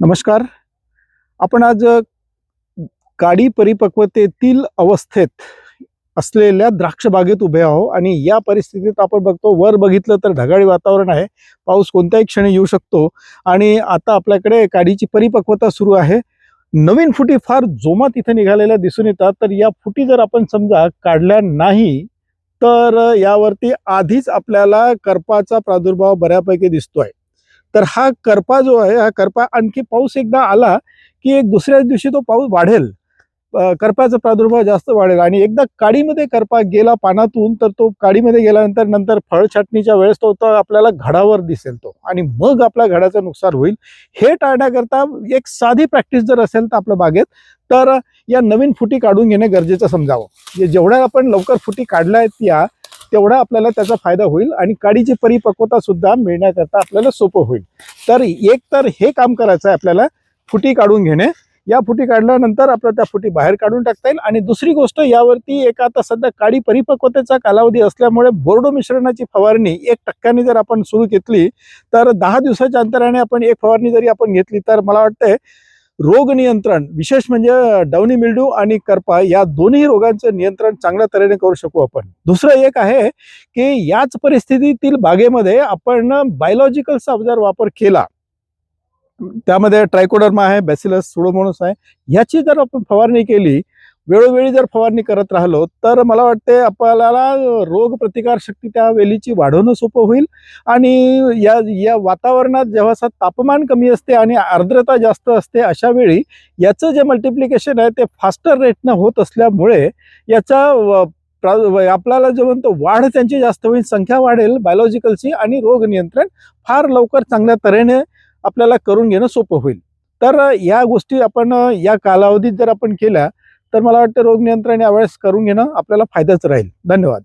नमस्कार. आपण आज काडी परिपक्वतेतील अवस्थेत असलेल्या द्राक्ष बागेत उभे आहोत आणि या परिस्थितीत आपण बघतो, वर बघितलं तर ढगाळी वातावरण आहे. पाऊस कोणत्याही क्षणी येऊ शकतो आणि आता आपल्याकडे काडीची परिपक्वता सुरू आहे. नवीन फुटी फार जोमात इथे निघालेल्या दिसून येतात. तर या फुटी जर आपण समजा काढल्या नाही तर यावरती आधीच आपल्याला करपाचा प्रादुर्भाव बऱ्यापैकी दिसतोय. तर हा करपा जो आहे, हा करपा आणखी पाऊस एकदा आला की एक दुसऱ्याच दिवशी तो पाऊस वाढेल. करपाचा प्रादुर्भाव जास्त वाढेल आणि एकदा काडीमध्ये करपा गेला पानातून तर तो काडीमध्ये गेल्यानंतर नंतर फळ छाटणीच्या वेळेस तो आपल्याला घडावर दिसेल तो आणि मग आपल्या घडाचं नुकसान होईल. हे टाळण्याकरता एक साधी प्रॅक्टिस जर असेल तर आपल्या बागेत, तर या नवीन फुटी काढून घेणे गरजेचं समजावं. जेवढ्या आपण लवकर फुटी काढल्या आहेत या तेवढा आपल्याला त्याचा फायदा होईल आणि काडीची परिपक्वता सुद्धा मिळण्याकरता आपल्याला सोपं होईल. तर एक तर हे काम करायचं आहे आपल्याला, फुटी काढून घेणे. या फुटी काढल्यानंतर आपल्याला त्या फुटी बाहेर काढून टाकता येईल. आणि दुसरी गोष्ट, यावरती एक आता सध्या काडी परिपक्वतेचा कालावधी असल्यामुळे बोर्डो मिश्रणाची फवारणी 1% जर आपण सुरू केली तर 10 दिवसाच्या अंतराने आपण एक फवारणी जरी आपण घेतली तर मला वाटतंय रोग नियंत्रण, विशेष म्हणजे डाउनी मिल्ड्यू आणि करपा या दोन्ही रोगांचं नियंत्रण चांगल्या तऱ्हेने करू शकू आपण. दुसरं एक आहे की याच परिस्थितीतील बागेमध्ये आपण बायोलॉजिकलचा जर वापर केला, त्यामध्ये ट्रायकोडर्मा आहे, बॅसिलस सुडोमोनास आहे, ह्याची जर आपण फवारणी केली, वेळोवेळी जर फवारणी करत राहिलो तर मला वाटते आपल्याला रोग प्रतिकार शक्ती त्या वेलीची वाढवणं सोपं होईल. आणि या या वातावरणात जेव्हा तापमान कमी असते आणि आर्द्रता जास्त असते अशा वेळी याचं जे मल्टिप्लिकेशन आहे ते फास्टर रेटनं होत असल्यामुळे याचा आपल्याला जे म्हणतो वाढ त्यांची जास्त होईल, संख्या वाढेल बायोलॉजिकलची आणि रोग नियंत्रण फार लवकर चांगल्या तऱ्हेने आपल्याला करून घेणं सोपं होईल. तर या गोष्टी आपण या कालावधीत जर आपण केल्या तर मला वाटतं रोग नियंत्रण यावेळेस करून घेणं आपल्याला फायद्याचं राहील. धन्यवाद.